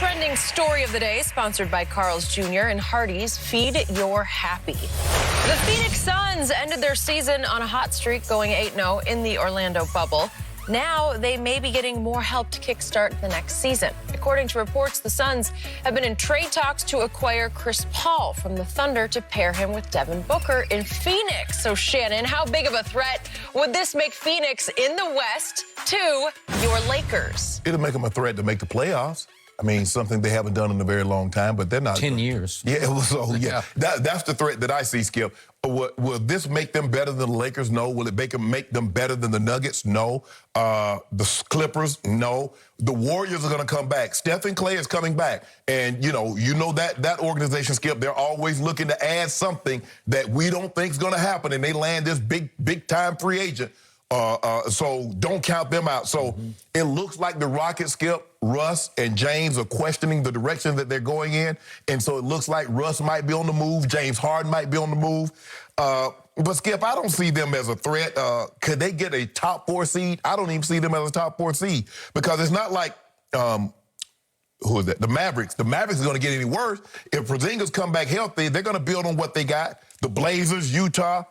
trending story of the day, sponsored by Carl's Jr. and Hardee's Feed Your Happy. The Phoenix Suns ended their season on a hot streak, going 8-0 in the Orlando bubble. Now they may be getting more help to kickstart the next season. According to reports, the Suns have been in trade talks to acquire Chris Paul from the Thunder to pair him with Devin Booker in Phoenix. So, Shannon, how big of a threat would this make Phoenix in the West to your Lakers? It'll make them a threat to make the playoffs. I mean, something they haven't done in a very long time, but they're not. 10 years. Yeah, so, yeah. That's the threat that I see, Skip. Will this make them better than the Lakers? No. Will it make them better than the Nuggets? No. The Clippers? No. The Warriors are going to come back. Stephen Clay is coming back. And, you know that organization, Skip, they're always looking to add something that we don't think is going to happen, and they land this big-time free agent. So don't count them out. So it looks like the Rockets, Skip, Russ and James are questioning the direction that they're going in. And so it looks like Russ might be on the move. James Harden might be on the move. But, Skip, I don't see them as a threat. Could they get a top 4 seed? I don't even see them as a top 4 seed because it's not like who is that? The Mavericks. The Mavericks are going to get any worse. If Porzingis come back healthy, they're going to build on what they got. The Blazers, Utah,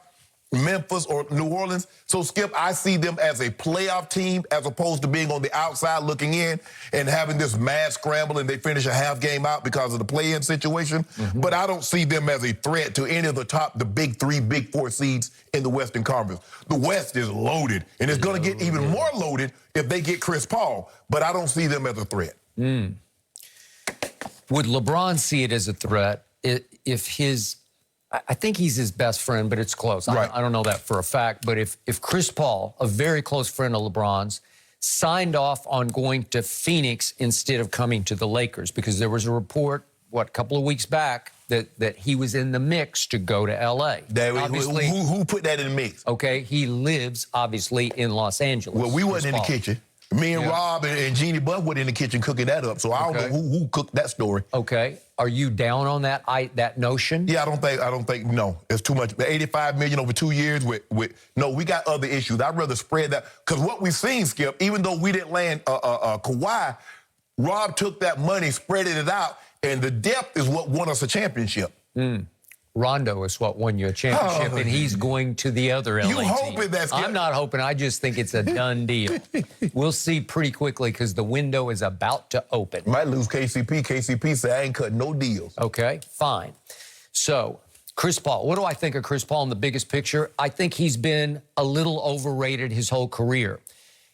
Memphis or New Orleans. So, Skip, I see them as a playoff team as opposed to being on the outside looking in and having this mad scramble and they finish a half game out because of the play-in situation. But I don't see them as a threat to any of the big 3, big 4 seeds in the Western Conference. The West is loaded, and it's going to get even more loaded if they get Chris Paul. But I don't see them as a threat. Would LeBron see it as a threat if his... I think he's his best friend, but it's close. Right. I don't know that for a fact. But if Chris Paul, a very close friend of LeBron's, signed off on going to Phoenix instead of coming to the Lakers, because there was a report, a couple of weeks back, that he was in the mix to go to L.A. Obviously, who put that in the mix? Okay, he lives, obviously, in Los Angeles. Well, we wasn't in the kitchen. Me and Rob and Jeannie Buck were in the kitchen cooking that up, so I don't know who cooked that story. Okay. Are you down on that notion? Yeah, I don't think, no. It's too much. $85 million over 2 years no, we got other issues. I'd rather spread that. Because what we've seen, Skip, even though we didn't land Kawhi, Rob took that money, spread it out, and the depth is what won us a championship. Rondo is what won you a championship, and he's going to the other LA team. You hoping that's good? I'm not hoping. I just think it's a done deal. We'll see pretty quickly because the window is about to open. Might lose KCP. KCP said, I ain't cutting no deals. Okay, fine. So, Chris Paul. What do I think of Chris Paul in the biggest picture? I think he's been a little overrated his whole career.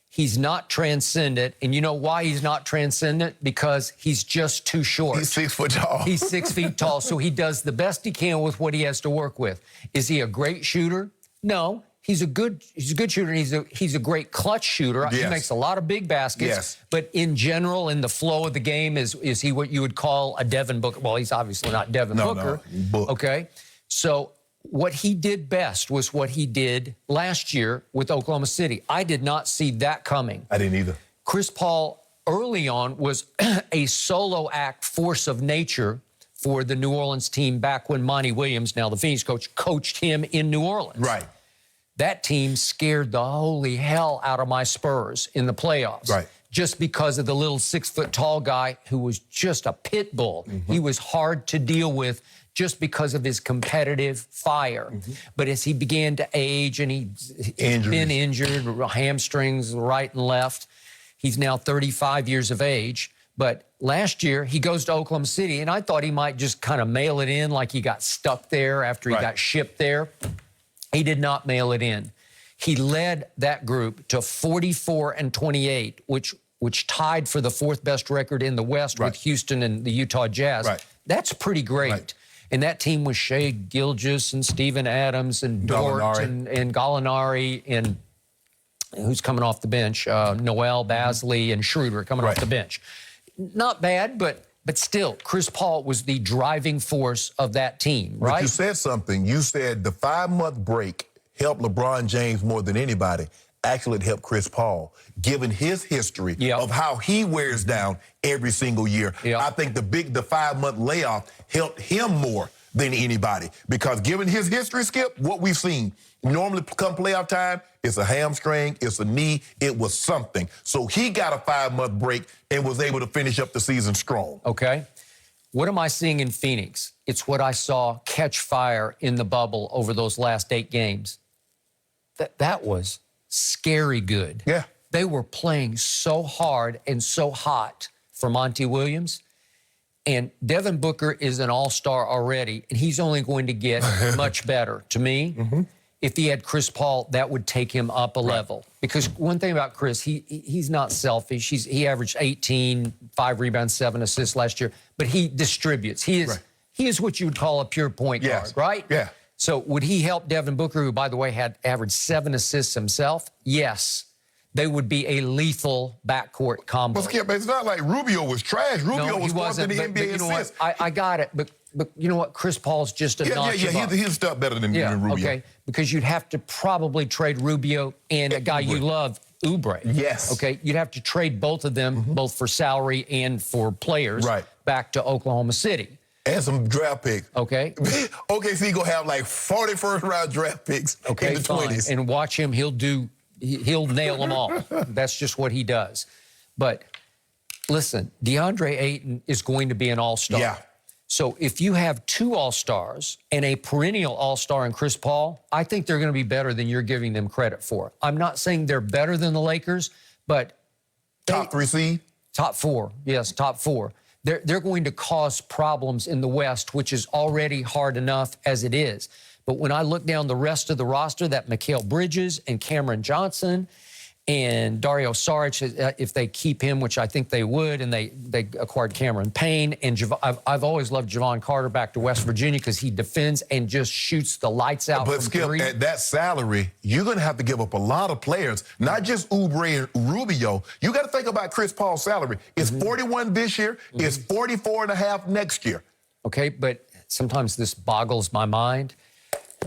He's not transcendent. And you know why he's not transcendent? Because he's just too short. He's 6 foot tall. He's 6 feet tall, so he does the best he can with what he has to work with. Is he a great shooter? No. He's a good shooter, and he's a great clutch shooter. Yes. He makes a lot of big baskets. Yes. But in general, in the flow of the game, is he what you would call a Devin Booker? Well, he's obviously not Devin Booker. No. Okay? So what he did best was what he did last year with Oklahoma City. I did not see that coming. I didn't either. Chris Paul early on was a solo act force of nature for the New Orleans team back when Monty Williams, now the Phoenix coach, coached him in New Orleans. Right. That team scared the holy hell out of my Spurs in the playoffs. Right. Just because of the little 6 foot tall guy who was just a pit bull. He was hard to deal with just because of his competitive fire. But as he began to age and he's been injured, hamstrings right and left, he's now 35 years of age. But last year, he goes to Oklahoma City, and I thought he might just kind of mail it in like he got stuck there after he got shipped there. He did not mail it in. He led that group to 44-28, which tied for the 4th best record in the West with Houston and the Utah Jazz. That's pretty great. And that team was Shea Gilgeous and Steven Adams and Dort and Gallinari and who's coming off the bench? Noel, Basley, and Schroeder coming off the bench. Not bad, but still, Chris Paul was the driving force of that team, right? But you said something. You said the 5-month break helped LeBron James more than anybody. Actually, it helped Chris Paul, given his history of how he wears down every single year. I think the 5-month layoff helped him more than anybody. Because given his history, Skip, what we've seen, normally come playoff time, it's a hamstring, it's a knee, it was something. So he got a 5-month break and was able to finish up the season strong. Okay. What am I seeing in Phoenix? It's what I saw catch fire in the bubble over those last 8 games. That was scary good. Yeah. They were playing so hard and so hot for Monty Williams. And Devin Booker is an all-star already, and he's only going to get much better. To me, if he had Chris Paul, that would take him up a level. Because one thing about Chris, he's not selfish. He averaged 18, 5 rebounds, 7 assists last year, but he distributes. He is what you would call a pure point guard, right? Yeah. So would he help Devin Booker, who, by the way, had averaged 7 assists himself? Yes. They would be a lethal backcourt combo. But Skip, it's not like Rubio was trash. Rubio was fourth in the NBA you know assists. I got it, but you know what? Chris Paul's just a notch above. He's a step better than Rubio. Okay, because you'd have to probably trade Rubio and a guy you love, Oubre. Yes. Okay, you'd have to trade both of them, both for salary and for players, back to Oklahoma City. And some draft picks. Okay. OKC gonna have like 40 first-round draft picks in the 20s. And watch him. He'll nail them all. That's just what he does. But listen, DeAndre Ayton is going to be an all-star. Yeah. So if you have 2 all-stars and a perennial all-star in Chris Paul, I think they're going to be better than you're giving them credit for. I'm not saying they're better than the Lakers, but top 3 seed? Top 4. Yes, top 4. They're going to cause problems in the West, which is already hard enough as it is. But when I look down the rest of the roster, that Mikal Bridges and Cameron Johnson and Dario Saric, if they keep him, which I think they would, and they acquired Cameron Payne, and I've always loved Javon Carter back to West Virginia because he defends and just shoots the lights out But from Skip, 3. at that salary, you're going to have to give up a lot of players, not just Oubre and Rubio. You got to think about Chris Paul's salary. It's 41 this year. It's 44.5 next year. Okay, but sometimes this boggles my mind.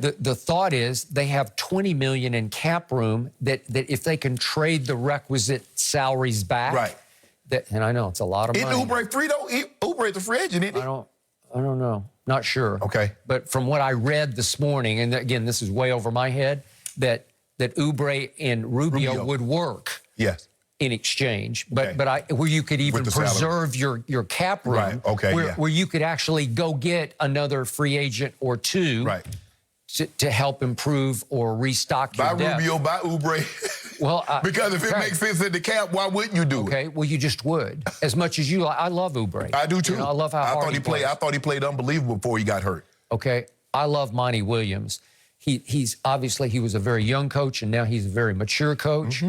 The thought is they have $20 million in cap room that if they can trade the requisite salaries back, and I know it's a lot of money. Isn't Oubre free though? Oubre's a free agent, isn't he? I don't know. Not sure. Okay. But from what I read this morning, and again, this is way over my head, that Oubre and Rubio would work. Yes. In exchange, but where you could even preserve your cap room, where you could actually go get another free agent or 2, to help improve or restock your depth. By Rubio, by Oubre. Well, because if it makes sense in the cap, why wouldn't you do it? Okay, well, you just would. As much as you, I love Oubre. I do too. You know, I love how hard he plays. I thought he played unbelievable before he got hurt. Okay, I love Monty Williams. He's obviously, he was a very young coach, and now he's a very mature coach.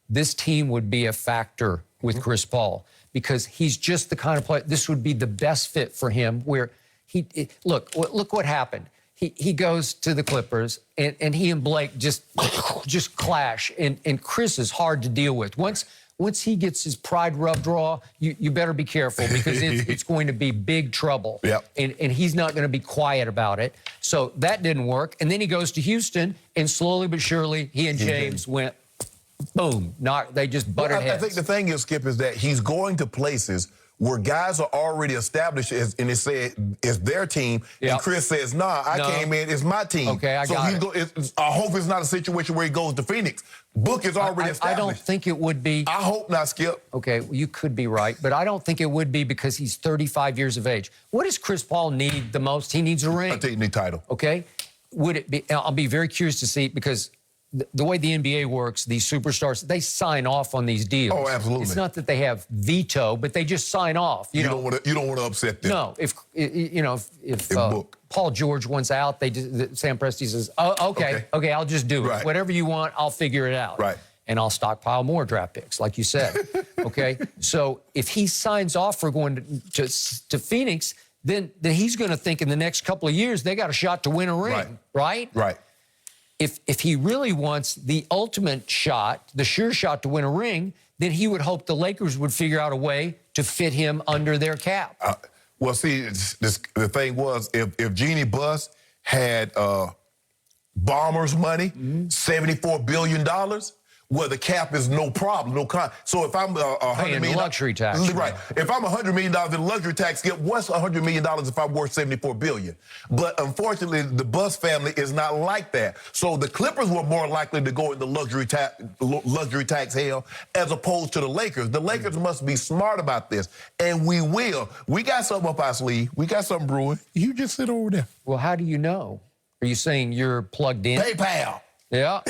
This team would be a factor with Chris Paul because he's just the kind of player, this would be the best fit for him where look what happened. He goes to the Clippers, and he and Blake just clash, and Chris is hard to deal with. Once he gets his pride rubbed raw, you better be careful because it's going to be big trouble. And he's not going to be quiet about it. So that didn't work. And then he goes to Houston, and slowly but surely, he and James went, boom, they just butted heads. I think the thing is, Skip, is that he's going to places where guys are already established, and they say it's their team, and Chris says, nah, I came in, it's my team. Okay, I got it. I hope it's not a situation where he goes to Phoenix. Book is already established. I don't think it would be. I hope not, Skip. Okay, well, you could be right, but I don't think it would be because he's 35 years of age. What does Chris Paul need the most? He needs a ring. I think he needs a title. Okay, would it be? I'll be very curious to see because the way the NBA works, these superstars, they sign off on these deals. Oh, absolutely. It's not that they have veto, but they just sign off. You don't want to upset them. No, if Paul George wants out, Sam Presti says, "Oh, okay, I'll just do it. Whatever you want, I'll figure it out." And I'll stockpile more draft picks, like you said. Okay, so if he signs off for going to Phoenix, then he's going to think in the next couple of years they got a shot to win a ring, right? If he really wants the ultimate shot, the sure shot to win a ring, then he would hope the Lakers would figure out a way to fit him under their cap. Well, see, the thing was, if Jeannie Buss had Bomber's money, $74 billion, where the cap is no problem, no con. So if I'm $100 million, luxury tax, right? If I'm $100 million in luxury tax, Skip, what's $100 million if I'm worth $74 billion? But unfortunately, the Buss family is not like that. So the Clippers were more likely to go into luxury tax hell as opposed to the Lakers. The Lakers must be smart about this, and we will. We got something up our sleeve. We got something brewing. You just sit over there. Well, how do you know? Are you saying you're plugged in? PayPal. Yeah.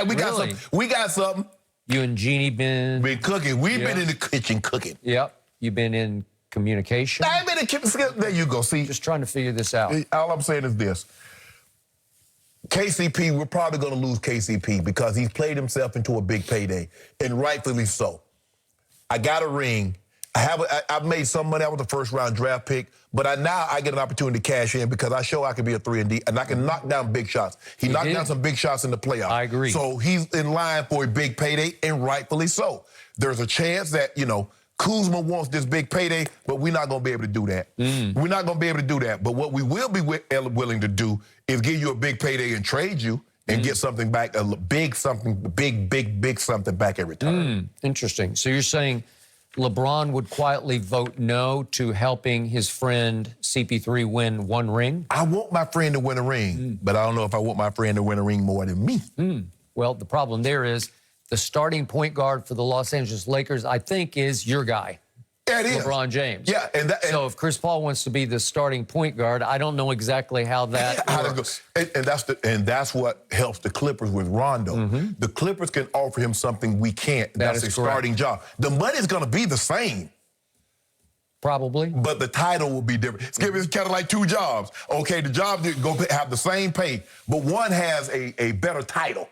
We got something. We got something. You and Jeannie been cooking. We've been in the kitchen cooking. Yep. You've been in communication. I've been in kitchen. There you go. See, just trying to figure this out. All I'm saying is this. KCP, we're probably going to lose KCP because he's played himself into a big payday, and rightfully so. I got a ring. I've made some money. I was the first-round draft pick, but now I get an opportunity to cash in because I show I can be a 3-and-D, and I can knock down big shots. He knocked down some big shots in the playoffs. I agree. So he's in line for a big payday, and rightfully so. There's a chance that, Kuzma wants this big payday, but we're not going to be able to do that. We're not going to be able to do that. But what we will be willing to do is give you a big payday and trade you and get something back, big something back in return. Interesting. So you're saying LeBron would quietly vote no to helping his friend CP3 win one ring? I want my friend to win a ring, but I don't know if I want my friend to win a ring more than me. Well, the problem there is the starting point guard for the Los Angeles Lakers, I think, is your guy. Yeah, it is. LeBron James. Yeah, so if Chris Paul wants to be the starting point guard, I don't know exactly how that works. And that's what helps the Clippers with Rondo. The Clippers can offer him something we can't. That's a starting job. The money's going to be the same. Probably. But the title will be different. It's kind of like two jobs. Okay, the jobs go have the same pay, but one has a better title.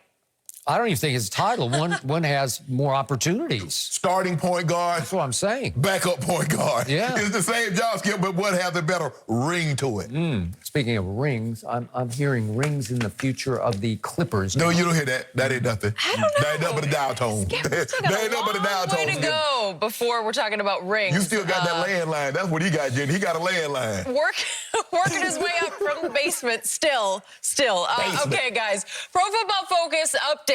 I don't even think it's a title. One has more opportunities. Starting point guard. That's what I'm saying. Backup point guard. Yeah. It's the same job, Skip, but one has a better ring to it. Speaking of rings, I'm hearing rings in the future of the Clippers. No, you don't hear that. That ain't nothing. I don't know. That ain't nothing but a dial tone. That ain't nothing but a dial tone. Way to go before we're talking about rings. You still got that landline. That's what he got, Jen. He got a landline. Working his way up from the basement still. Okay, guys. Pro Football Focus updated.